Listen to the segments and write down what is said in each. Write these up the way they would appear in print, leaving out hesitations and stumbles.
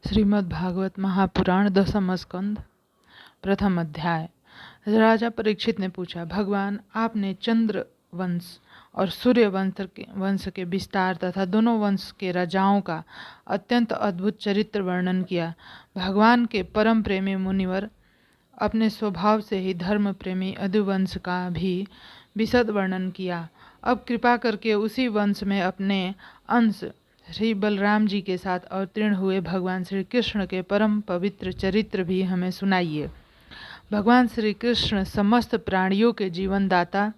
श्रीमद् भागवत महापुराण दसम स्कंद प्रथम अध्याय। राजा परीक्षित ने पूछा, भगवान आपने चंद्र वंश और सूर्य वंश के विस्तार तथा दोनों वंश के राजाओं का अत्यंत अद्भुत चरित्र वर्णन किया। भगवान के परम प्रेमी मुनिवर अपने स्वभाव से ही धर्म प्रेमी यदुवंश का भी विशद वर्णन किया। अब कृपा करके उसी वंश में अपने अंश श्री बलराम जी के साथ अवतीर्ण हुए भगवान श्री कृष्ण के परम पवित्र चरित्र भी हमें सुनाइए। भगवान श्री कृष्ण समस्त प्राणियों के जीवनदाता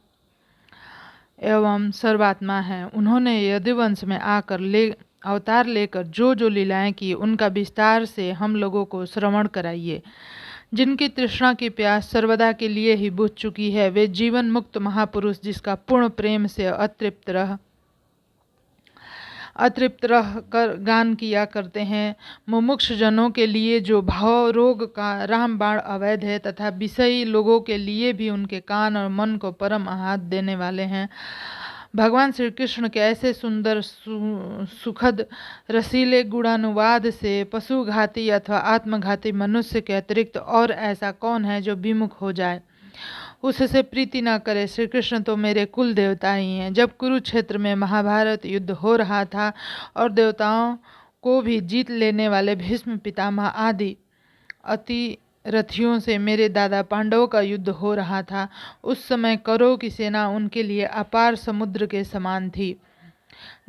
एवं सर्वात्मा हैं। उन्होंने यदुवंश में आकर अवतार लेकर जो लीलाएं की उनका विस्तार से हम लोगों को श्रवण कराइए। जिनकी तृष्णा की प्यास सर्वदा के लिए ही बुझ चुकी है, वे जीवन मुक्त महापुरुष जिसका पूर्ण प्रेम से अतृप्त रह कर गान किया करते हैं, मुमुक्ष जनों के लिए जो भाव रोग का रामबाण अवैध है तथा विषयी लोगों के लिए भी उनके कान और मन को परम आहात देने वाले हैं। भगवान श्री कृष्ण के ऐसे सुंदर सुखद रसीले गुणानुवाद से पशुघाती अथवा आत्मघाती मनुष्य के अतिरिक्त और ऐसा कौन है जो विमुख हो जाए, उससे प्रीति न करे। श्री कृष्ण तो मेरे कुल देवता ही हैं। जब कुरुक्षेत्र में महाभारत युद्ध हो रहा था और देवताओं को भी जीत लेने वाले भीष्म पितामह आदि अति रथियों से मेरे दादा पांडवों का युद्ध हो रहा था, उस समय कौरवों की सेना उनके लिए अपार समुद्र के समान थी,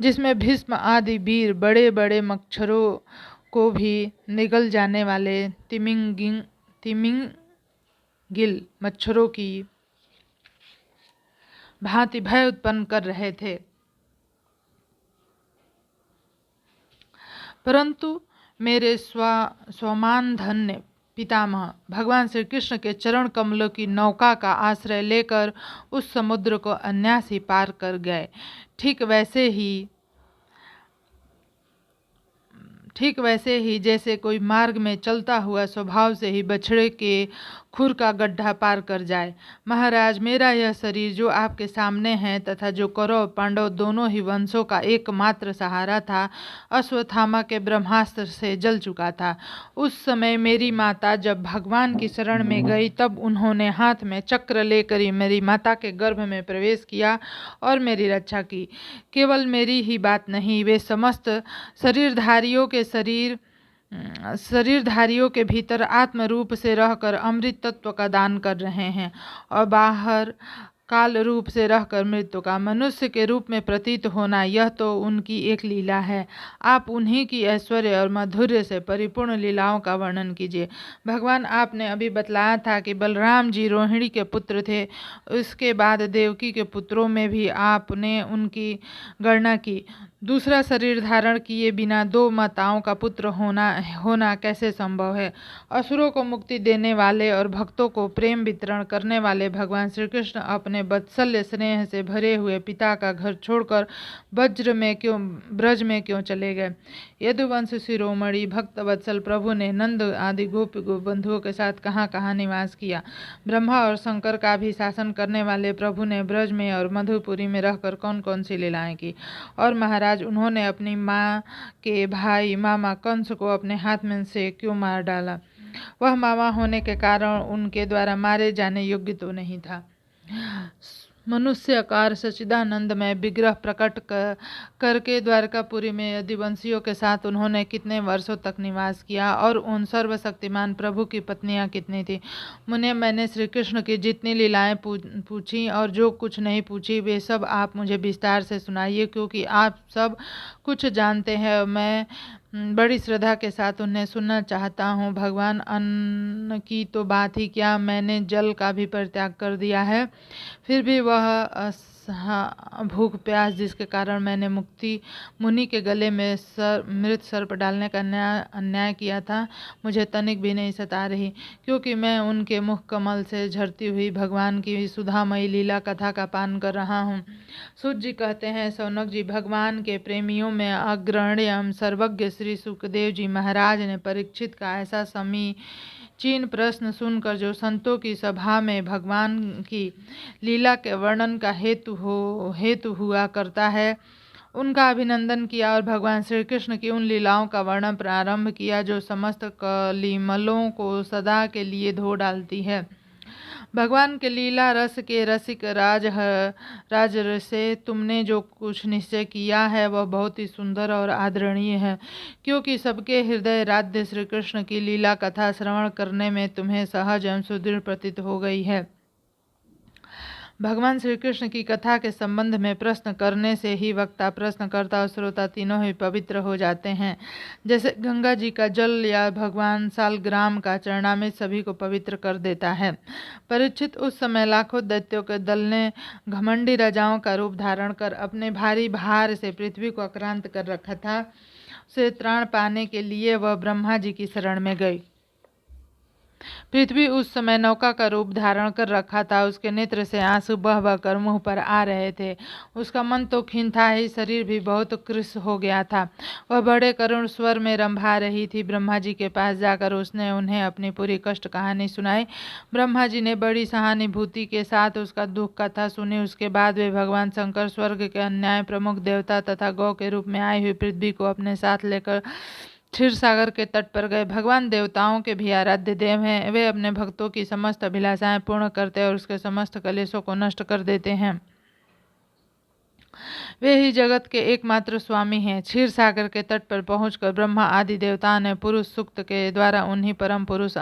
जिसमें भीष्म आदि वीर बड़े बड़े मच्छरों को भी निगल जाने वाले तिमिंगिल मच्छरों की भांति भय उत्पन्न कर रहे थे। परंतु मेरे स्वमान धन्य पितामह भगवान श्री कृष्ण के चरण कमलों की नौका का आश्रय लेकर उस समुद्र को अनायास ही पार कर गए। ठीक वैसे ही जैसे कोई मार्ग में चलता हुआ स्वभाव से ही बछड़े के खुर का गड्ढा पार कर जाए। महाराज, मेरा यह शरीर जो आपके सामने है तथा जो कौरव पांडव दोनों ही वंशों का एकमात्र सहारा था, अश्वत्थामा के ब्रह्मास्त्र से जल चुका था। उस समय मेरी माता जब भगवान की शरण में गई, तब उन्होंने हाथ में चक्र लेकर ही मेरी माता के गर्भ में प्रवेश किया और मेरी रक्षा की। केवल मेरी ही बात नहीं, वे समस्त शरीरधारियों के भीतर आत्म रूप से रहकर अमृत तत्व का दान कर रहे हैं और बाहर काल रूप से रहकर मृत्यु का मनुष्य के रूप में प्रतीत होना, यह तो उनकी एक लीला है। आप उन्हीं की ऐश्वर्य और माधुर्य से परिपूर्ण लीलाओं का वर्णन कीजिए। भगवान, आपने अभी बतलाया था कि बलराम जी रोहिणी के पुत्र थे। उसके बाद देवकी के पुत्रों में भी आपने उनकी गणना की। दूसरा शरीर धारण किए बिना दो माताओं का पुत्र होना कैसे संभव है? असुरों को मुक्ति देने वाले और भक्तों को प्रेम वितरण करने वाले भगवान श्री कृष्ण अपने वात्सल्य स्नेह से भरे हुए पिता का घर छोड़कर ब्रज में क्यों चले गए? यदुवंश शिरोमणि भक्त वत्सल प्रभु ने नंद आदि गोप बंधुओं के साथ कहाँ कहाँ निवास किया? ब्रह्मा और शंकर का भी शासन करने वाले प्रभु ने ब्रज में और मधुपुरी में रहकर कौन कौन सी लीलाएं की? और महाराज, उन्होंने अपनी माँ के भाई मामा कंस को अपने हाथ में से क्यों मार डाला? वह मामा होने के कारण उनके द्वारा मारे जाने योग्य तो नहीं था। मनुष्याकार सच्चिदानंदमय विग्रह प्रकट करके द्वारकापुरी में यदुवंशियों के साथ उन्होंने कितने वर्षों तक निवास किया और उन सर्वशक्तिमान प्रभु की पत्नियां कितनी थी? मुने, मैंने श्री कृष्ण की जितनी लीलाएं पूछी और जो कुछ नहीं पूछी, वे सब आप मुझे विस्तार से सुनाइए, क्योंकि आप सब कुछ जानते हैं और मैं बड़ी श्रद्धा के साथ उन्हें सुनना चाहता हूँ। भगवान, अन्न की तो बात ही क्या, मैंने जल का भी परित्याग कर दिया है, फिर भी वह भूख प्यास जिसके कारण मैंने मुनि के गले में मृत सर्प डालने का अन्याय किया था, मुझे तनिक भी नहीं सता रही, क्योंकि मैं उनके मुख कमल से झरती हुई भगवान की सुधामयी लीला कथा का पान कर रहा हूँ। सूत जी कहते हैं, सौनक जी, भगवान के प्रेमियों में अग्रणी एवं सर्वज्ञ श्री सुखदेव जी महाराज ने परीक्षित का ऐसा समीचीन प्रश्न सुनकर जो संतों की सभा में भगवान की लीला के वर्णन का हेतु हुआ करता है, उनका अभिनंदन किया और भगवान श्री कृष्ण की उन लीलाओं का वर्णन प्रारंभ किया जो समस्त कलिमलों को सदा के लिए धो डालती है। भगवान के लीला रस के रसिक राज से तुमने जो कुछ निश्चय किया है वह बहुत ही सुंदर और आदरणीय है, क्योंकि सबके हृदय राध्य श्री कृष्ण की लीला कथा श्रवण करने में तुम्हें सहज एवं सुदृढ़ प्रतीत हो गई है। भगवान श्री कृष्ण की कथा के संबंध में प्रश्न करने से ही वक्ता, प्रश्नकर्ता और श्रोता तीनों ही पवित्र हो जाते हैं। जैसे गंगा जी का जल या भगवान सालग्राम का चरणामृत सभी को पवित्र कर देता है। परीक्षित, उस समय लाखों दैत्यों के दल ने घमंडी राजाओं का रूप धारण कर अपने भारी भार से पृथ्वी को आक्रांत कर रखा था। उसे त्राण पाने के लिए वह ब्रह्मा जी की शरण में गई। पृथ्वी उस समय नौका का रूप धारण कर रखा था। उसके नेत्र से आंसू बह बह कर मुंह पर आ रहे थे। उसका मन तो खिन्न था ही, शरीर भी बहुत कृश हो गया था। वह बड़े करुण स्वर में रंभा रही थी। ब्रह्मा जी के पास जाकर उसने उन्हें अपनी पूरी कष्ट कहानी सुनाई। ब्रह्मा जी ने बड़ी सहानुभूति के साथ उसका दुख कथा सुनी। उसके बाद वे भगवान शंकर स्वर्ग के अन्याय प्रमुख देवता तथा गौ के रूप में आई हुई पृथ्वी को अपने साथ लेकर क्षीर सागर के तट पर गए। भगवान देवताओं के भी आराध्य देव हैं। वे अपने भक्तों की समस्त अभिलाषाएं पूर्ण करते और उसके समस्त कलेशों को नष्ट कर देते हैं। वे ही जगत के एकमात्र स्वामी हैं। क्षीर सागर के तट पर पहुंचकर ब्रह्मा आदि देवताओं ने पुरुष सूक्त के द्वारा उन्हीं परम पुरुष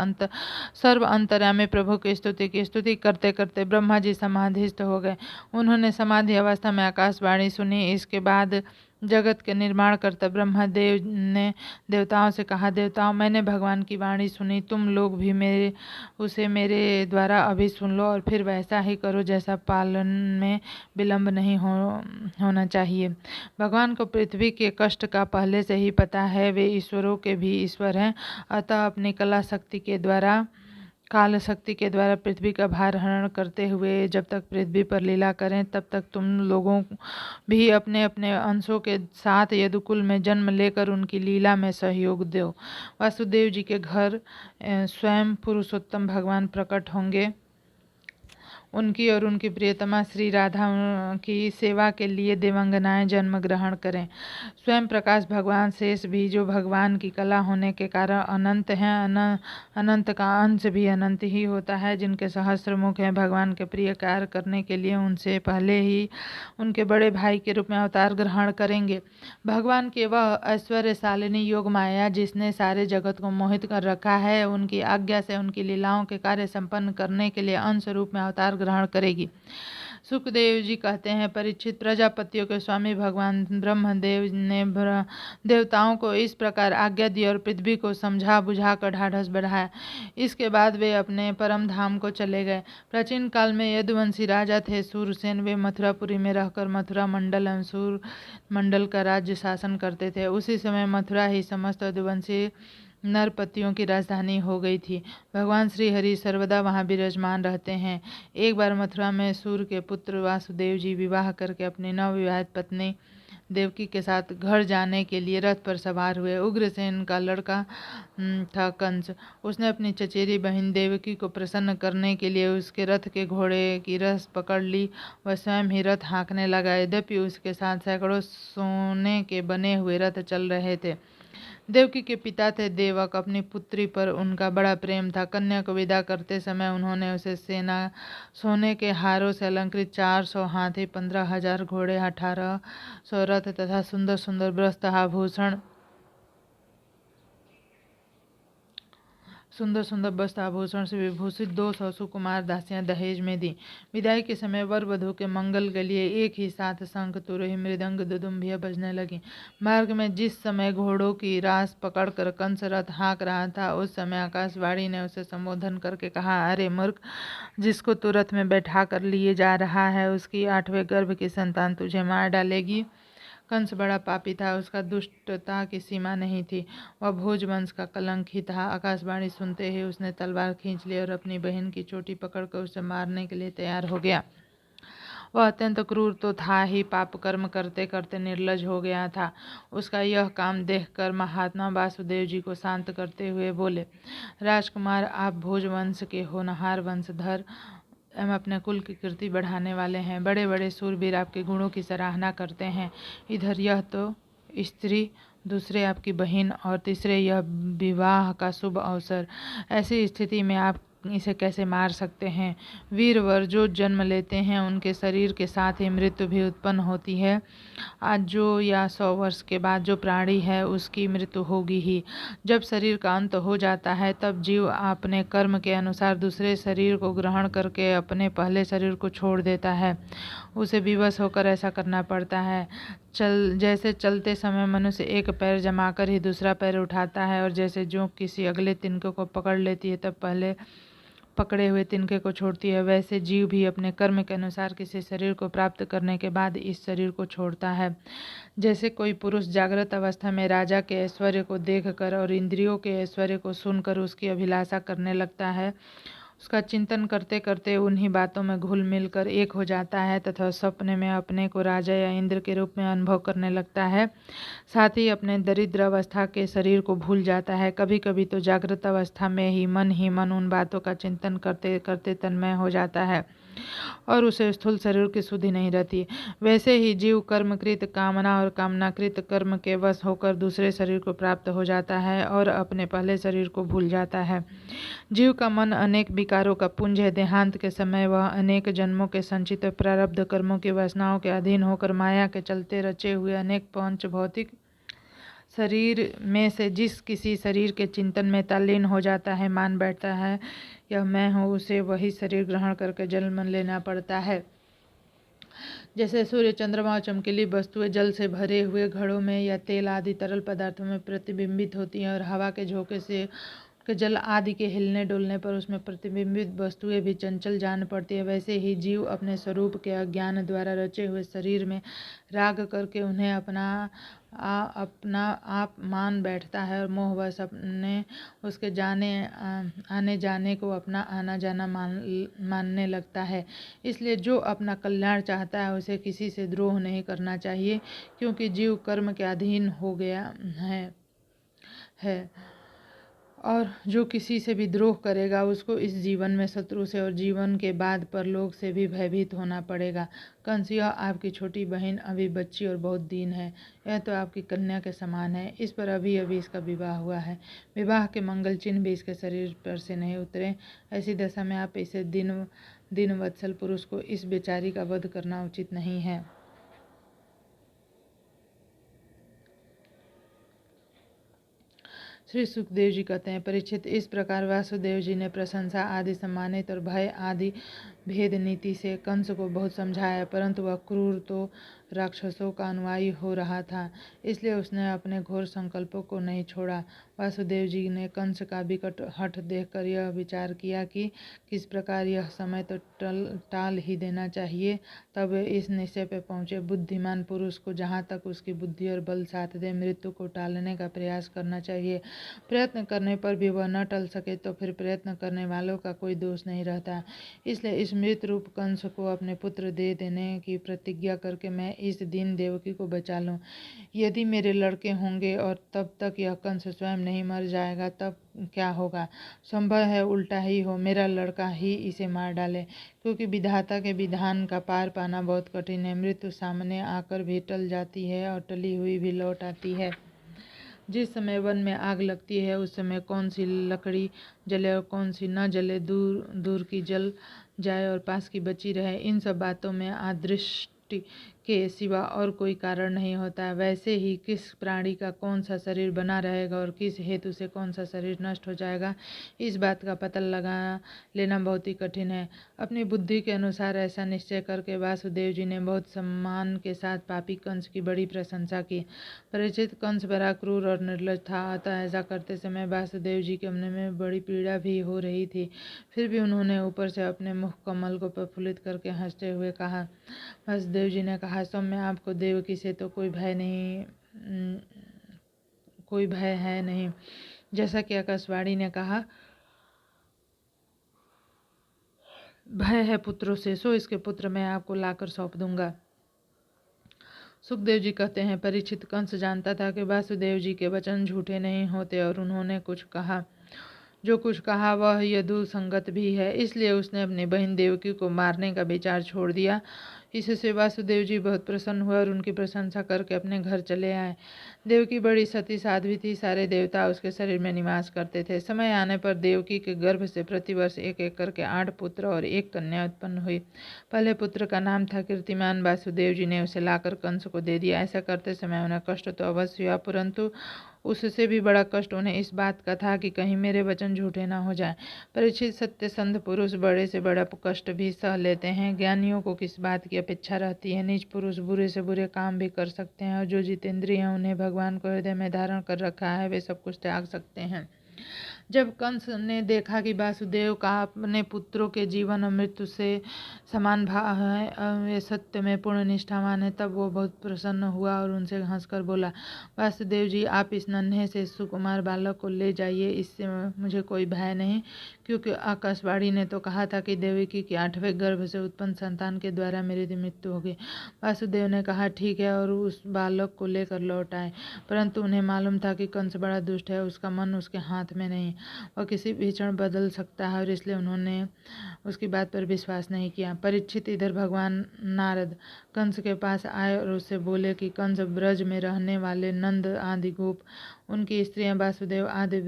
सर्व अंतर्यामी प्रभु की स्तुति की। स्तुति करते करते ब्रह्मा जी समाधिस्थ हो गए। उन्होंने समाधि अवस्था में आकाशवाणी सुनी। इसके बाद जगत के निर्माण करता ब्रह्मा देव ने देवताओं से कहा, देवताओं, मैंने भगवान की वाणी सुनी। तुम लोग भी उसे मेरे द्वारा अभी सुन लो और फिर वैसा ही करो जैसा पालन में विलंब नहीं होना चाहिए। भगवान को पृथ्वी के कष्ट का पहले से ही पता है। वे ईश्वरों के भी ईश्वर हैं। अतः अपनी काल शक्ति के द्वारा पृथ्वी का भार हरण करते हुए जब तक पृथ्वी पर लीला करें तब तक तुम लोगों भी अपने अपने अंशों के साथ यदुकुल में जन्म लेकर उनकी लीला में सहयोग दो। वासुदेव जी के घर स्वयं पुरुषोत्तम भगवान प्रकट होंगे। उनकी और उनकी प्रियतमा श्री राधा की सेवा के लिए देवांगनाएं जन्म ग्रहण करें। स्वयं प्रकाश भगवान शेष भी, जो भगवान की कला होने के कारण अनंत हैं, अनंत का अंश भी अनंत ही होता है, जिनके सहस्त्र मुख हैं, भगवान के प्रिय कार्य करने के लिए उनसे पहले ही उनके बड़े भाई के रूप में अवतार ग्रहण करेंगे। भगवान की वह ऐश्वर्यशालिनी योग माया जिसने सारे जगत को मोहित कर रखा है, उनकी आज्ञा से उनकी लीलाओं के कार्य संपन्न करने के लिए अंश रूप में अवतार ग्रहण करेगी। सुखदेव जी कहते हैं, परीक्षित, प्रजापतियों के स्वामी भगवान ब्रह्मदेव ने देवताओं को इस प्रकार आज्ञा दी और पृथ्वी को समझा बुझा कर ढाढ़स बढ़ाया। इसके बाद वे अपने परम धाम को चले गए। प्राचीन काल में यदुवंशी राजा थे सूरसेन। वे मथुरापुरी में रहकर मथुरा मंडल एवं सूर मंडल का राज्य शासन करते थे। उसी समय मथुरा ही समस्त यदुवंशी नरपतियों की राजधानी हो गई थी। भगवान श्री हरि सर्वदा वहाँ विराजमान रहते हैं। एक बार मथुरा में सूर के पुत्र वासुदेव जी विवाह करके अपनी नवविवाहित पत्नी देवकी के साथ घर जाने के लिए रथ पर सवार हुए। उग्रसेन का लड़का था कंस। उसने अपनी चचेरी बहन देवकी को प्रसन्न करने के लिए उसके रथ के घोड़े की रस पकड़ ली। वह स्वयं ही रथ हाँकने लगा। यद्यपि उसके साथ सैकड़ों सोने के बने हुए रथ चल रहे थे। देवकी के पिता थे देवक। अपनी पुत्री पर उनका बड़ा प्रेम था। कन्या को विदा करते समय उन्होंने उसे सोने के हारों से अलंकृत 400 हाथी, 15,000 घोड़े, 1800 रथ तथा सुंदर सुंदर वस्त्र आभूषण से विभूषित 200 सुकुमार दासियां दहेज में दी। विदाई के समय वर वधु के मंगल के लिए एक ही साथ शंख, तुरही, मृदंग, दुदुम्बियां बजने लगी। मार्ग में जिस समय घोड़ों की रास पकड़कर कंस रथ हाँक रहा था, उस समय आकाशवाणी ने उसे संबोधन करके कहा, अरे मूर्ख, जिसको तू रथ में बैठा कर लिए जा रहा है, उसकी 8वें गर्भ की संतान तुझे मार डालेगी। कंस बड़ा पापी था। उसका दुष्टता की सीमा नहीं थी। वह भोज वंश का कलंक ही था। आकाशवाणी सुनते ही उसने तलवार खींच ली और अपनी बहन की चोटी पकड़कर उसे मारने के लिए तैयार हो गया। वह अत्यंत क्रूर तो था ही, पाप कर्म करते करते निर्लज हो गया था। उसका यह काम देखकर महात्मा वासुदेव जी को शांत करते हुए बोले, राजकुमार, आप भोज वंश के होनहार वंशधर एवं अपने कुल की कीर्ति बढ़ाने वाले हैं। बड़े बड़े शूरवीर आपके गुणों की सराहना करते हैं। इधर यह तो स्त्री, दूसरे आपकी बहन और तीसरे यह विवाह का शुभ अवसर। ऐसी स्थिति में आप इसे कैसे मार सकते हैं? वीरवर जो जन्म लेते हैं उनके शरीर के साथ ही मृत्यु भी उत्पन्न होती है। आज जो या 100 वर्ष के बाद जो प्राणी है उसकी मृत्यु होगी ही। जब शरीर का अंत हो जाता है तब जीव अपने कर्म के अनुसार दूसरे शरीर को ग्रहण करके अपने पहले शरीर को छोड़ देता है। उसे विवश होकर ऐसा करना पड़ता है। जैसे चलते समय मनुष्य एक पैर जमाकर ही दूसरा पैर उठाता है, और जैसे जोंक किसी अगले तिनके को पकड़ लेती है तब पहले पकड़े हुए तिनके को छोड़ती है, वैसे जीव भी अपने कर्म के अनुसार किसी शरीर को प्राप्त करने के बाद इस शरीर को छोड़ता है। जैसे कोई पुरुष जागृत अवस्था में राजा के ऐश्वर्य को देखकर और इंद्रियों के ऐश्वर्य को सुनकर उसकी अभिलाषा करने लगता है, उसका चिंतन करते करते उन्हीं बातों में घुल मिल कर एक हो जाता है तथा सपने में अपने को राजा या इंद्र के रूप में अनुभव करने लगता है। साथ ही अपने दरिद्र अवस्था के शरीर को भूल जाता है। कभी कभी तो जागृत अवस्था में ही मन उन बातों का चिंतन करते करते तन्मय हो जाता है और उसे स्थूल शरीर की सुधि नहीं रहती। वैसे ही जीव कर्मकृत कामना और कामनाकृत कर्म के वश होकर दूसरे शरीर को प्राप्त हो जाता है और अपने पहले शरीर को भूल जाता है। जीव का मन अनेक विकारों का पुंज है। देहांत के समय वह अनेक जन्मों के संचित प्रारब्ध कर्मों की वासनाओं के अधीन होकर माया के चलते रचे हुए अनेक पंच भौतिक शरीर में से जिस किसी शरीर के चिंतन में तल्लीन हो जाता है, मान बैठता है यह मैं हूँ, उसे वही शरीर ग्रहण करके जन्म लेना पड़ता है। जैसे सूर्य, चंद्रमा और चमकीली वस्तुएं जल से भरे हुए घड़ों में या तेल आदि तरल पदार्थों में प्रतिबिंबित होती हैं और हवा के झोंके से जल आदि के हिलने डुलने पर उसमें प्रतिबिंबित वस्तुएं भी चंचल जान पड़ती है, वैसे ही जीव अपने स्वरूप के अज्ञान द्वारा रचे हुए शरीर में राग करके उन्हें अपना आप मान बैठता है और मोहवश अपने उसके आने जाने को अपना आना जाना मानने लगता है। इसलिए जो अपना कल्याण चाहता है उसे किसी से द्रोह नहीं करना चाहिए, क्योंकि जीव कर्म के अधीन हो गया है और जो किसी से भी द्रोह करेगा उसको इस जीवन में शत्रु से और जीवन के बाद परलोक से भी भयभीत होना पड़ेगा। कंस, यह आपकी छोटी बहन अभी बच्ची और बहुत दीन है। यह तो आपकी कन्या के समान है। इस पर अभी अभी इसका विवाह हुआ है। विवाह के मंगल चिन्ह भी इसके शरीर पर से नहीं उतरे। ऐसी दशा में आप इसे दिन वत्सल पुरुष को इस बेचारी का वध करना उचित नहीं है। श्री सुखदेव जी कहते हैं, परीक्षित, इस प्रकार वासुदेव जी ने प्रशंसा आदि सम्मानित और भय आदि भेद नीति से कंस को बहुत समझाया, परंतु वह क्रूर तो राक्षसों का अनुयायी हो रहा था, इसलिए उसने अपने घोर संकल्पों को नहीं छोड़ा। वासुदेव जी ने कंस का विकट हठ देखकर यह विचार किया कि किस प्रकार यह समय तो टाल ही देना चाहिए। तब इस निश्चय पर पहुँचे, बुद्धिमान पुरुष को जहाँ तक उसकी बुद्धि और बल साथ दे मृत्यु को टालने का प्रयास करना चाहिए। प्रयत्न करने पर भी वह न टल सके तो फिर प्रयत्न करने वालों का कोई दोष नहीं रहता। इसलिए इस मृत रूप कंस को अपने पुत्र दे देने की प्रतिज्ञा करके मैं इस दिन देवकी को बचा लूं। यदि मेरे लड़के होंगे और तब तक यह कंस स्वयं नहीं मर जाएगा तब क्या होगा? संभव है उल्टा ही हो, मेरा लड़का ही इसे मार डाले, क्योंकि विधाता के विधान का पार पाना बहुत कठिन है। मृत्यु सामने आकर भी टल जाती है और टली हुई भी लौट आती है। जिस समय वन में आग लगती है उस समय कौन सी लकड़ी जले और कौन सी न जले, दूर दूर की जल जाए और पास की बची रहे, इन सब बातों में अदृष्टि के सिवा और कोई कारण नहीं होता है। वैसे ही किस प्राणी का कौन सा शरीर बना रहेगा और किस हेतु से कौन सा शरीर नष्ट हो जाएगा, इस बात का पता लगा लेना बहुत ही कठिन है। अपनी बुद्धि के अनुसार ऐसा निश्चय करके वासुदेव जी ने बहुत सम्मान के साथ पापी कंस की बड़ी प्रशंसा की। परिचित, कंस बड़ा क्रूर और निर्लज था, अतः ऐसा करते समय वासुदेव जी के मन में बड़ी पीड़ा भी हो रही थी। फिर भी उन्होंने ऊपर से अपने मुख कमल को प्रफुल्लित करके हंसते हुए कहा। वासुदेव जी ने कहा, सौम्य, आपको देवकी से तो कोई भय है नहीं। जैसा कि आकाशवाणी ने कहा, भय है पुत्रों से, सो इसके पुत्र मैं आपको लाकर सौंप दूंगा। सुखदेव जी कहते हैं, परीक्षित, कंस जानता था कि वासुदेव जी के वचन झूठे नहीं होते और उन्होंने कुछ कहा जो कुछ कहा वह यदु संगत भी है, इसलिए उसने अपनी बहन देवकी को मारने का विचार छोड़ दिया। इससे वासुदेव जी बहुत प्रसन्न हुए और उनकी प्रशंसा करके अपने घर चले आए। देवकी बड़ी सती साध्वी थी, सारे देवता उसके शरीर में निवास करते थे। समय आने पर देवकी के गर्भ से प्रतिवर्ष एक एक करके 8 पुत्र और 1 कन्या उत्पन्न हुई। पहले पुत्र का नाम था कीर्तिमान। वासुदेव जी ने उसे लाकर कंस को दे दिया। ऐसा करते समय उन्हें कष्ट तो अवश्य हुआ, परंतु उससे भी बड़ा कष्ट उन्हें इस बात का था कि कहीं मेरे वचन झूठे न हो जाएं। परीक्षित, सत्यसंध पुरुष बड़े से बड़ा कष्ट भी सह लेते हैं। ज्ञानियों को किस बात की अपेक्षा रहती है? नीच पुरुष बुरे से बुरे काम भी कर सकते हैं और जो जितेंद्रिय हैं, उन्हें भगवान को हृदय में धारण कर रखा है, वे सब कुछ त्याग सकते हैं। जब कंस ने देखा कि वासुदेव का अपने पुत्रों के जीवन और मृत्यु से समान भाव है, वे सत्य में पूर्ण निष्ठावान है, तब वो बहुत प्रसन्न हुआ और उनसे हंसकर बोला, वासुदेव जी, आप इस नन्हे से सुकुमार बालक को ले जाइए, इससे मुझे कोई भय नहीं, क्योंकि आकाशवाणी ने तो कहा था कि देवकी के 8वें गर्भ से उत्पन्न संतान के द्वारा मेरी मृत्यु होगी। वासुदेव ने कहा, ठीक है, और उस बालक को लेकर लौट आए। परंतु उन्हें मालूम था कि कंस बड़ा दुष्ट है, उसका मन उसके हाथ में नहीं, वह किसी भी क्षण बदल सकता है, और इसलिए उन्होंने उसकी बात पर विश्वास नहीं किया। परीक्षित, इधर भगवान नारद कंस के पास आए और उससे बोले कि कंस ब्रज में रहने वाले नंद आदि गोप, उनकी स्त्रियां वासुदेव आदि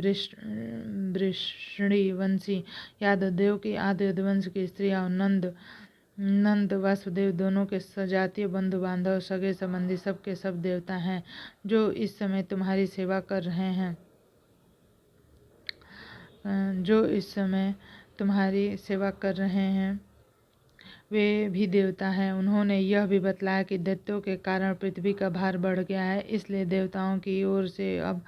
वृषणी वंशी यादव, देव की आदि यदुवंश की स्त्रियां और नंद वासुदेव दोनों के सजातीय बंधु बांधव सगे संबंधी सबके सब देवता हैं, जो इस समय तुम्हारी सेवा कर रहे हैं, वे भी देवता हैं। उन्होंने यह भी बतलाया कि दैत्यों के कारण पृथ्वी का भार बढ़ गया है, इसलिए देवताओं की ओर से अब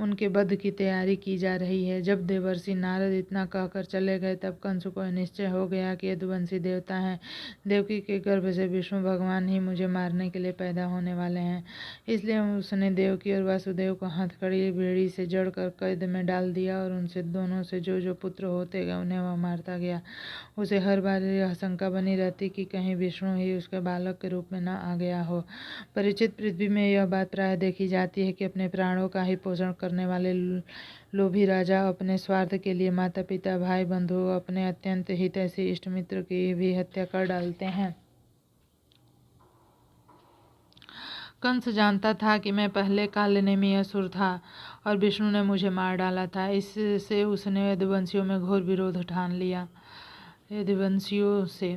उनके वध की तैयारी की जा रही है। जब देवर्षि नारद इतना कहकर चले गए, तब कंस को निश्चय हो गया कि यदुवंशी देवता हैं। देवकी के गर्भ से विष्णु भगवान ही मुझे मारने के लिए पैदा होने वाले हैं, इसलिए उसने देवकी और वासुदेव को हथकड़ी बेड़ी से जड़कर कैद में डाल दिया और उनसे दोनों से जो जो पुत्र होते गए उन्हें वह मारता गया। उसे हर बार यह शंका बनी रहती कि कहीं विष्णु ही उसके बालक के रूप में न आ गया हो। परिचित, पृथ्वी में यह बात प्राय देखी जाती है कि अपने प्राणों का ही पोषण करने वाले लोभी राजा अपने स्वार्थ के लिए माता पिता, भाई बंधु, अपने अत्यंत हितैषी इष्ट मित्र की भी हत्या कर डालते हैं। कंस जानता था कि मैं पहले कालनेमी असुर था और विष्णु ने मुझे मार डाला था, इससे उसने यदुवंशियों में घोर विरोध ठान लिया। यदुवंशियों से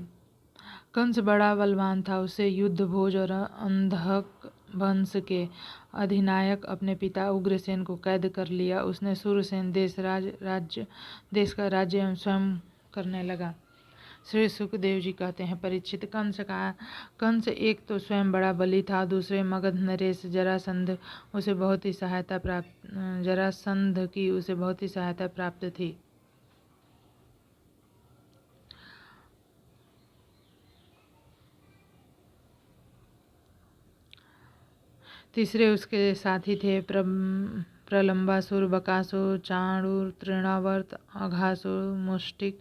कंस बड़ा बलवान था। उसे युद्ध भोज और अंधक वंश के अधिनायक अपने पिता उग्रसेन को कैद कर लिया। उसने सूरसेन देश का राज्य स्वयं करने लगा। श्री सुखदेव जी कहते हैं, परीक्षित, कंस एक तो स्वयं बड़ा बली था, दूसरे मगध नरेश जरासंध की उसे बहुत ही सहायता प्राप्त थी। तीसरे उसके साथी थे प्रलंबासुर, बकासुर, चाणूर, तृणावर्त, अघासुर, मुष्टिक,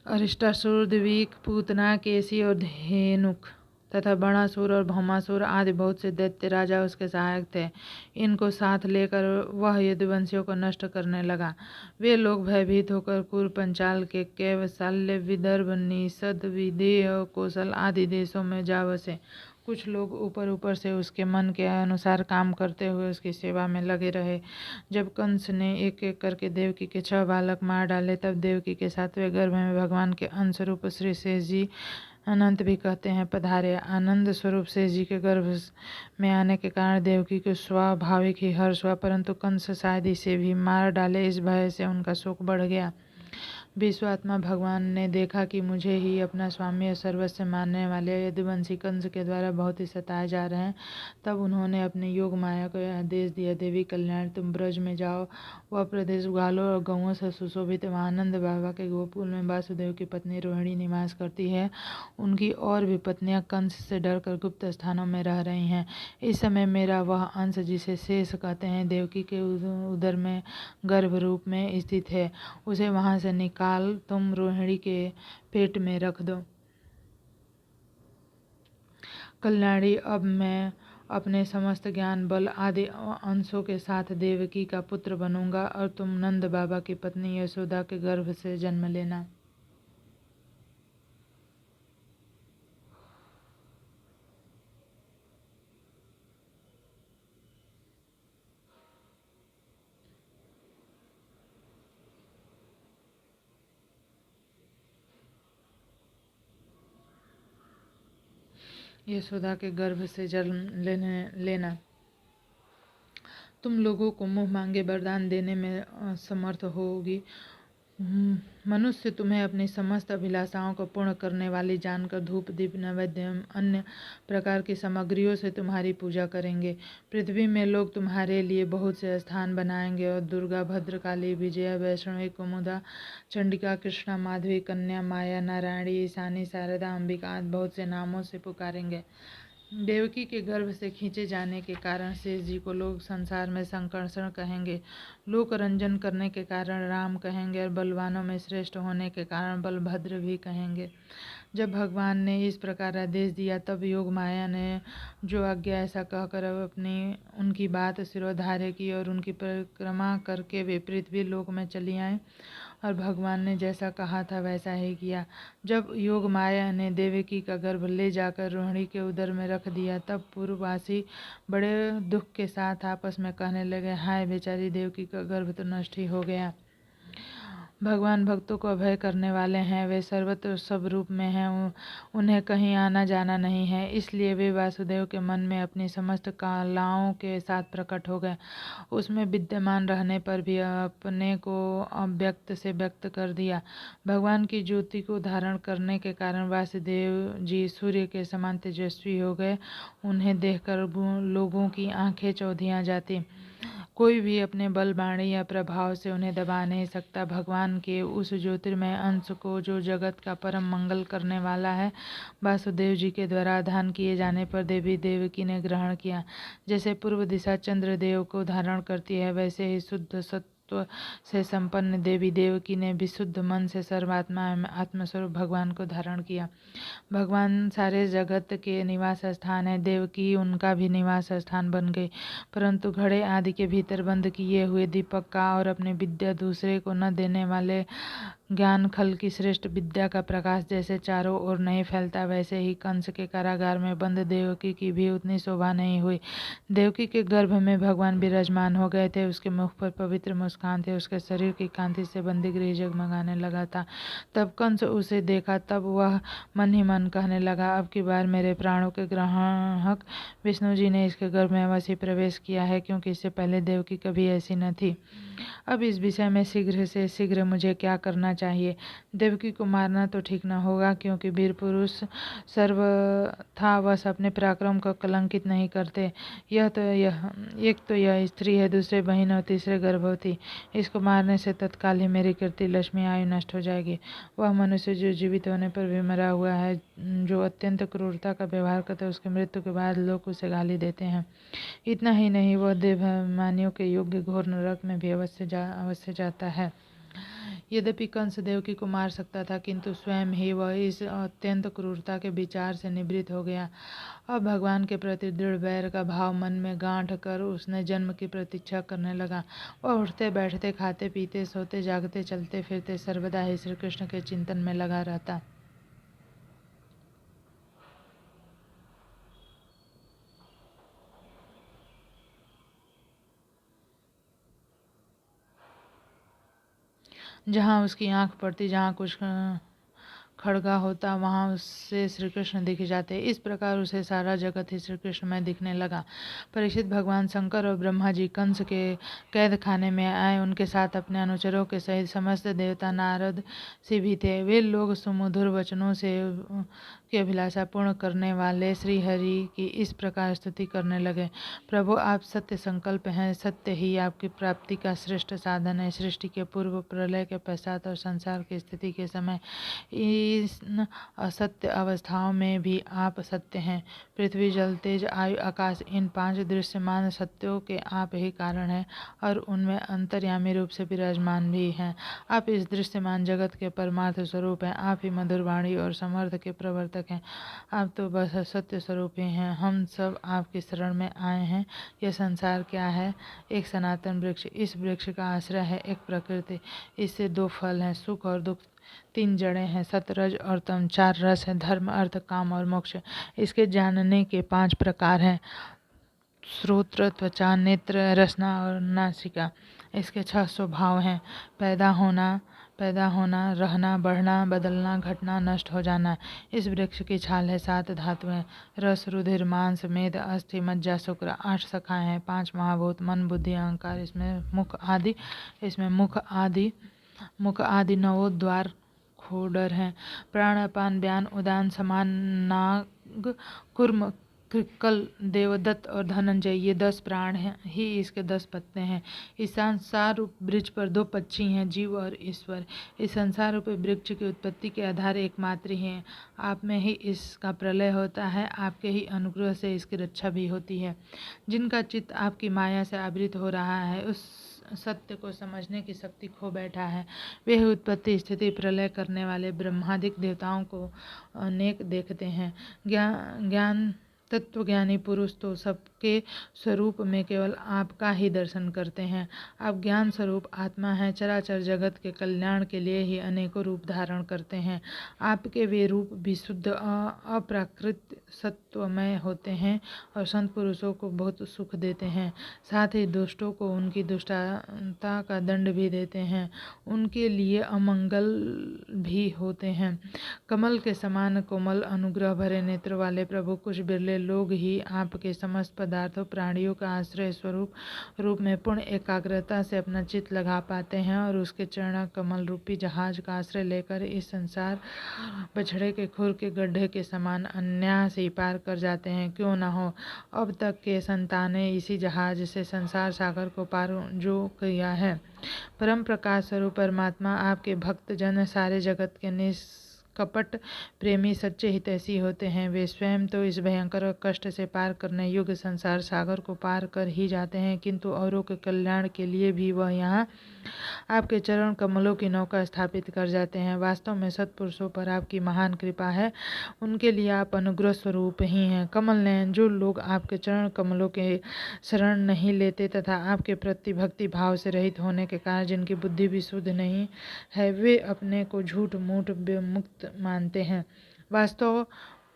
अरिष्टासुर, दिवीक, पूतना, केसी और धेनुक तथा बणासुर और भौमासुर आदि बहुत से दैत्य राजा उसके सहायक थे। इनको साथ लेकर वह यदुवंशियों को नष्ट करने लगा। वे लोग भयभीत होकर कुरु, पंचाल के कैवसाल्य, विदर्भ, निषद, विदेह, कौशल आदि देशों में जा बसे। कुछ लोग ऊपर से उसके मन के अनुसार काम करते हुए उसकी सेवा में लगे रहे। जब कंस ने एक एक करके देवकी के 6 बालक मार डाले, तब देवकी के 7वें गर्भ में भगवान के अंश रूप श्री शेष जी, अनंत भी कहते हैं, पधारे। आनंद स्वरूप शेष जी के गर्भ में आने के कारण देवकी को स्वाभाविक ही हर्ष हुआ, परंतु कंस शायद इसे भी मार डाले, इस भय से उनका शोक बढ़ गया। विश्वात्मा भगवान ने देखा कि मुझे ही अपना स्वामी और सर्वस्व मानने वाले यदुवंशी कंस के द्वारा बहुत ही सताए जा रहे हैं। तब उन्होंने अपने योग माया को आदेश दिया, देवी कल्याण, तुम ब्रज में जाओ। वह प्रदेश ग्वालों और गौओं से सुशोभित है। आनंद बाबा के गोकुल में वासुदेव की पत्नी रोहिणी निवास करती है। उनकी और भी पत्नियां कंस से डरकर गुप्त स्थानों में रह रही हैं। इस समय मेरा वह अंश, जिसे शेष कहते हैं, देवकी के उदर में गर्भ रूप में स्थित है। उसे वहां से निकाल तुम रोहिणी के पेट में रख दो। कल्याणी, अब मैं अपने समस्त ज्ञान बल आदि अंशों के साथ देवकी का पुत्र बनूंगा और तुम नंद बाबा की पत्नी यशोदा के गर्भ से जन्म लेना। यशोदा के गर्भ से जन्म लेना। तुम लोगों को मुंह मांगे वरदान देने में समर्थ होगी। मनुष्य तुम्हें अपनी समस्त अभिलाषाओं को पूर्ण करने वाली जानकर धूप दीप नैवेद्य एवं अन्य प्रकार की सामग्रियों से तुम्हारी पूजा करेंगे। पृथ्वी में लोग तुम्हारे लिए बहुत से स्थान बनाएंगे और दुर्गा, भद्रकाली, विजया, वैष्णवी, कुमुदा, चंडिका, कृष्णा, माधवी, कन्या, माया, नारायणी, ईशानी, शारदा, अंबिका आदि बहुत से नामों से पुकारेंगे। देवकी के गर्भ से खींचे जाने के कारण शेष जी को लोग संसार में संकर्षण कहेंगे, लोक रंजन करने के कारण राम कहेंगे और बलवानों में श्रेष्ठ होने के कारण बलभद्र भी कहेंगे। जब भगवान ने इस प्रकार आदेश दिया तब योग माया ने जो आज्ञा ऐसा कहकर अपनी उनकी बात शिरोधार्य की और उनकी परिक्रमा करके वे पृथ्वी लोक में चली आईं और भगवान ने जैसा कहा था वैसा ही किया। जब योग माया ने देवकी का गर्भ ले जाकर रोहिणी के उदर में रख दिया तब पूर्ववासी बड़े दुख के साथ आपस में कहने लगे, हाय बेचारी देवकी का गर्भ तो नष्ट ही हो गया। भगवान भक्तों को अभय करने वाले हैं, वे सर्वत्र सब रूप में हैं, उन्हें कहीं आना जाना नहीं है, इसलिए वे वासुदेव के मन में अपनी समस्त कलाओं के साथ प्रकट हो गए। उसमें विद्यमान रहने पर भी अपने को अव्यक्त से व्यक्त कर दिया। भगवान की ज्योति को धारण करने के कारण वासुदेव जी सूर्य के समान तेजस्वी हो गए। उन्हें देखकर लोगों की आंखें चौधिया जाती। कोई भी अपने बल, वाणी या प्रभाव से उन्हें दबा नहीं सकता। भगवान के उस ज्योतिर्मय अंश को जो जगत का परम मंगल करने वाला है, वासुदेव जी के द्वारा आधान किए जाने पर देवी देवकी ने ग्रहण किया। जैसे पूर्व दिशा चंद्रदेव को धारण करती है, वैसे ही शुद्ध सत्व से संपन्न देवी देवकी ने विशुद्ध मन से सर्वात्मा आत्मस्वरूप भगवान को धारण किया। भगवान सारे जगत के निवास स्थान है, देवकी उनका भी निवास स्थान बन गई। परंतु घड़े आदि के भीतर बंद किए हुए दीपक का और अपनी विद्या दूसरे को न देने वाले ज्ञान खल की श्रेष्ठ विद्या का प्रकाश जैसे चारों ओर नहीं फैलता, वैसे ही कंस के कारागार में बंद देवकी की भी उतनी शोभा नहीं हुई। देवकी के गर्भ में भगवान विराजमान हो गए थे, उसके मुख पर पवित्र मुस्कान थे, उसके शरीर की कांति से बंदी गृह जगमगाने लगा था। तब कंस उसे देखा, तब वह मन ही मन कहने लगा, अब की बार मेरे प्राणों के ग्राहक विष्णु जी ने इसके गर्भ में अवश्य प्रवेश किया है, क्योंकि इससे पहले देवकी कभी ऐसी न थी। अब इस विषय में शीघ्र से शीघ्र मुझे क्या करना चाहिए? देवकी को मारना तो ठीक न होगा, क्योंकि वीर पुरुष सर्वथा वश अपने पराक्रम को कलंकित नहीं करते। एक तो यह स्त्री है, दूसरे बहन और तीसरे गर्भवती। इसको मारने से तत्काल ही मेरी कीर्ति लक्ष्मी आयु नष्ट हो जाएगी। वह मनुष्य जो जीवित होने पर भी मरा हुआ है, जो अत्यंत क्रूरता का व्यवहार करता है, उसकी मृत्यु के बाद लोग उसे गाली देते हैं। इतना ही नहीं, वह देवानियों के योग्य घोर नरक में भी अवश्य जाता है। यद्यपि कंस देवकी को मार सकता था, किंतु स्वयं ही वह इस अत्यंत क्रूरता के विचार से निवृत्त हो गया। अब भगवान के प्रति दृढ़ वैर का भाव मन में गांठ कर उसने जन्म की प्रतीक्षा करने लगा। वह उठते बैठते, खाते पीते, सोते जागते, चलते फिरते सर्वदा ही श्री कृष्ण के चिंतन में लगा रहता। जहाँ उसकी आंख पड़ती, जहाँ कुछ खड़गा होता, वहाँ उससे श्री कृष्ण दिख जाते। इस प्रकार उसे सारा जगत ही श्री कृष्ण में दिखने लगा। परीक्षित, भगवान शंकर और ब्रह्मा जी कंस के कैद खाने में आए। उनके साथ अपने अनुचरों के सहित समस्त देवता, नारद से भी थे। वे लोग सुमधुर वचनों से की अभिलाषा पूर्ण करने वाले श्री हरि की इस प्रकार स्तुति करने लगे। प्रभु, आप सत्य संकल्प हैं, सत्य ही आपकी प्राप्ति का श्रेष्ठ साधन है। सृष्टि के पूर्व, प्रलय के पश्चात और संसार की स्थिति के समय तीन असत्य अवस्थाओं में भी आप सत्य हैं। पृथ्वी, जल, तेज, आयु, आकाश, इन 5 दृश्यमान सत्यों के आप ही कारण हैं और उनमें अंतर्यामी रूप से विराजमान भी हैं। आप इस दृश्यमान जगत के परमार्थ स्वरूप हैं। आप ही मधुर वाणी और समर्थ के प्रवर्तक हैं। आप तो बस सत्य स्वरूप ही हैं। हम सब आपकी शरण में आए हैं। यह संसार क्या है? एक सनातन वृक्ष। इस वृक्ष का आश्रय है एक प्रकृति। इससे 2 फल हैं, सुख और दुख। 3 जड़ें हैं, सत, रज और तम। 4 रस हैं, धर्म, अर्थ, काम और मोक्ष। इसके जानने के 5 प्रकार हैं, श्रोत्र, त्वचा, नेत्र, रसना और नासिका। इसके 6 स्वभाव हैं, पैदा होना, रहना, बढ़ना, बदलना, घटना, नष्ट हो जाना। इस वृक्ष की छाल है 7 धातुएं, रस, रुधिर, मांस, मेद, अस्थि, मज्जा, शुक्र। 8 शाखाएं हैं, 5 महाभूत, मन, बुद्धि, अहंकार। इसमें मुख आदि 9 द्वार खोडर हैं। प्राण, अपान, व्यान, उदान, समान, नाग, कुर्म, कृक्कल, देवदत्त और धनंजय, ये 10 प्राण हैं ही इसके 10 पत्ते हैं। इस संसार रूप वृक्ष पर 2 पक्षी हैं, जीव और ईश्वर। इस संसार रूप वृक्ष की उत्पत्ति के आधार एकमात्र ही हैं। आप में ही इसका प्रलय होता है, आपके ही अनुग्रह से इसकी रक्षा भी होती है। जिनका चित्त आपकी माया से आवृत हो रहा है, उस सत्य को समझने की शक्ति खो बैठा है। वे उत्पत्ति, स्थिति, प्रलय करने वाले ब्रह्मादिक देवताओं को अनेक देखते हैं। ज्ञान तत्वज्ञानी पुरुष तो सबके स्वरूप में केवल आपका ही दर्शन करते हैं। आप ज्ञान स्वरूप आत्मा हैं, चराचर जगत के कल्याण के लिए ही अनेकों रूप धारण करते हैं। आपके वे रूप विशुद्ध अप्राकृत सत्वमय होते हैं और संत पुरुषों को बहुत सुख देते हैं। साथ ही दुष्टों को उनकी दुष्टता का दंड भी देते हैं, उनके लिए अमंगल भी होते हैं। कमल के समान कोमल अनुग्रह भरे नेत्र वाले प्रभु, कुछ बिरले लोग ही आपके समस्त पदार्थों, प्राणियों का आश्रय स्वरूप रूप में पूर्ण एकाग्रता से अपना चित्त लगा पाते हैं और उसके चरण कमल रूपी जहाज का आश्रय लेकर इस संसार बछड़े के खुर के गड्ढे के समान अनायास ही पार कर जाते हैं। क्यों न हो, अब तक के संतानें इसी जहाज से संसार सागर को पार जो किया है। परम प्रकाश स्वरूप परमात्मा आपके भक्त जन सारे जगत के निष्कपट प्रेमी सच्चे हितैषी होते हैं। वे स्वयं तो इस भयंकर कष्ट से पार करने योग्य संसार सागर को पार कर ही जाते हैं, किंतु औरों के कल्याण के लिए भी वह यहाँ आपके चरण कमलों की नौका स्थापित कर जाते हैं। वास्तव में सत्पुरुषों पर आपकी महान कृपा है, उनके लिए आप अनुग्रह स्वरूप ही हैं। कमल नयन, जो लोग आपके चरण कमलों के शरण नहीं लेते तथा आपके प्रति भक्ति भाव से रहित होने के कारण जिनकी बुद्धि भी शुद्ध नहीं है, वे अपने को झूठ मूठ मुक्त मानते हैं। वास्तव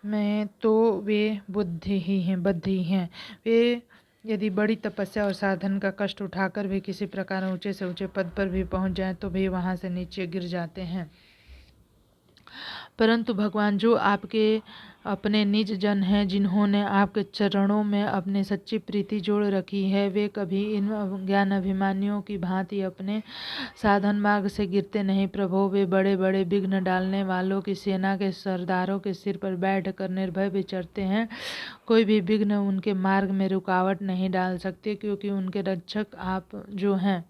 में तो वे बद्ध ही हैं। वे यदि बड़ी तपस्या और साधन का कष्ट उठाकर भी किसी प्रकार ऊंचे से ऊंचे पद पर भी पहुंच जाएं तो भी वहां से नीचे गिर जाते हैं। परंतु भगवान, जो आपके अपने निज जन हैं, जिन्होंने आपके चरणों में अपनी सच्ची प्रीति जोड़ रखी है, वे कभी इन ज्ञान अभिमानियों की भांति अपने साधन मार्ग से गिरते नहीं। प्रभु, वे बड़े बड़े विघ्न डालने वालों की सेना के सरदारों के सिर पर बैठ कर निर्भय विचरते हैं। कोई भी विघ्न उनके मार्ग में रुकावट नहीं डाल सकते, क्योंकि उनके रक्षक आप जो हैं।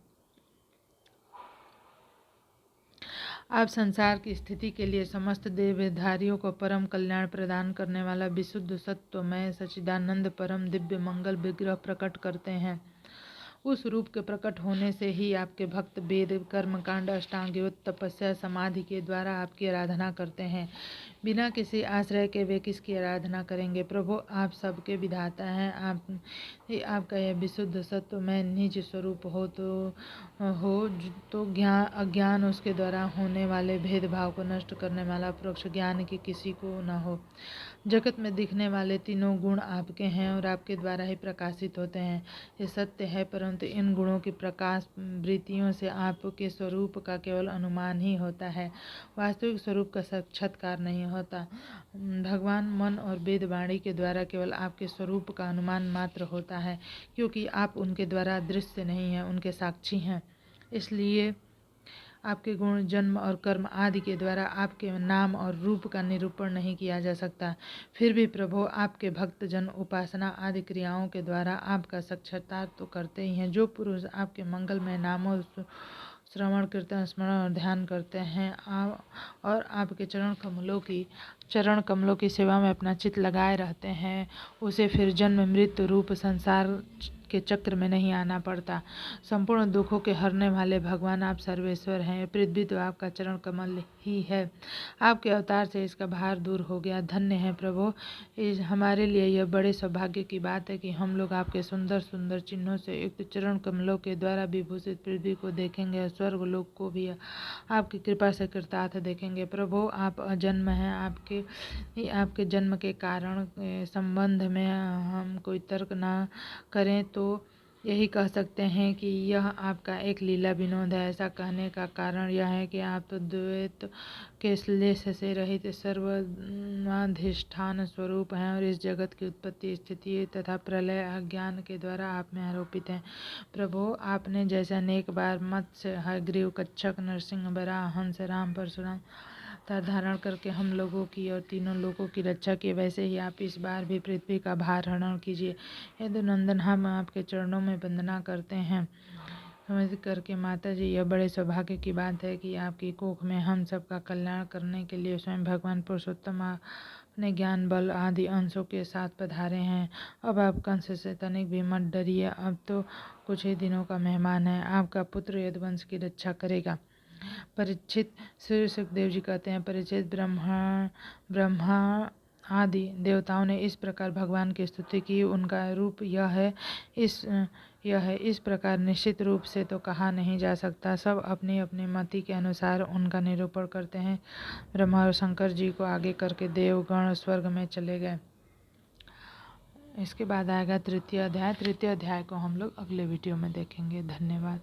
आप संसार की स्थिति के लिए समस्त देवधारियों को परम कल्याण प्रदान करने वाला विशुद्ध सत्वमय सच्चिदानंद परम दिव्य मंगल विग्रह प्रकट करते हैं। उस रूप के प्रकट होने से ही आपके भक्त वेद, कर्मकांड, अष्टांग योग, तपस्या, समाधि के द्वारा आपकी आराधना करते हैं। बिना किसी आश्रय के वे किसकी आराधना करेंगे? प्रभु, आप सबके विधाता हैं। आपका यह विशुद्ध सत्व में निज स्वरूप हो तो अज्ञान उसके द्वारा होने वाले भेदभाव को नष्ट करने वाला परोक्ष ज्ञान की किसी को न हो। जगत में दिखने वाले तीनों गुण आपके हैं और आपके द्वारा ही प्रकाशित होते हैं, ये सत्य है। परंतु इन गुणों की प्रकाश वृत्तियों से आपके स्वरूप का केवल अनुमान ही होता है, वास्तविक स्वरूप का साक्षात्कार नहीं होता। भगवान, मन और वेद वाणी के द्वारा केवल आपके स्वरूप का अनुमान मात्र होता है, क्योंकि आप उनके द्वारा दृश्य नहीं हैं, उनके साक्षी हैं। इसलिए आपके गुण, जन्म और कर्म आदि के द्वारा आपके नाम और रूप का निरूपण नहीं किया जा सकता। फिर भी प्रभु, आपके भक्त जन उपासना आदि क्रियाओं के द्वारा आपका साक्षात्कार तो करते ही हैं। जो पुरुष आपके मंगलमय नामों श्रवण कीर्तन स्मरण और ध्यान करते हैं और आपके चरण कमलों की सेवा में अपना चित्त लगाए रहते हैं, उसे फिर जन्म मृत्यु रूप संसार के चक्र में नहीं आना पड़ता। संपूर्ण दुखों के हरने वाले भगवान आप सर्वेश्वर हैं। पृथ्वी तो आपका चरण कमल ही है। आपके अवतार से इसका भार दूर हो गया। धन्य है प्रभु। हमारे लिए यह बड़े सौभाग्य की बात है कि हम लोग आपके सुंदर सुंदर चिन्हों से युक्त चरण कमलों के द्वारा विभूषित पृथ्वी को देखेंगे और स्वर्ग लोक को भी आपकी कृपा से कृतार्थ देखेंगे। प्रभु आप अजन्म हैं। आपके जन्म के कारण संबंध में हम कोई तर्क ना करें तो यही कह सकते हैं कि यह आपका एक लीला विनोद है। ऐसा कहने का कारण यह है कि आप तो द्वैत के क्लेश से रहित सर्वाधिष्ठान स्वरूप हैं और इस जगत की उत्पत्ति स्थिति तथा प्रलय अज्ञान के द्वारा आप में आरोपित हैं। प्रभु आपने जैसे अनेक बार मत्स्य हयग्रीव कच्छप नरसिंह वराह हंस राम परशुराम धारण करके हम लोगों की और तीनों लोगों की रक्षा की, वैसे ही आप इस बार भी पृथ्वी का भार हरण कीजिए। यदुनंदन हम आपके चरणों में वंदना करते हैं। समझ करके माता जी, यह बड़े सौभाग्य की बात है कि आपकी कोख में हम सबका कल्याण करने के लिए स्वयं भगवान पुरुषोत्तम अपने ज्ञान बल आदि अंशों के साथ पधारे हैं। अब आप कंस से तनिक भी मत डरिए, अब तो कुछ ही दिनों का मेहमान है। आपका पुत्र यदुवंश की रक्षा करेगा। परीक्षित श्री सुखदेव जी कहते हैं, परीक्षित ब्रह्मा आदि देवताओं ने इस प्रकार भगवान की स्तुति की। उनका रूप यह है इस प्रकार निश्चित रूप से तो कहा नहीं जा सकता। सब अपनी अपनी मति के अनुसार उनका निरूपण करते हैं। ब्रह्मा और शंकर जी को आगे करके देवगण स्वर्ग में चले गए। इसके बाद आएगा तृतीय अध्याय। तृतीय अध्याय को हम लोग अगले वीडियो में देखेंगे। धन्यवाद।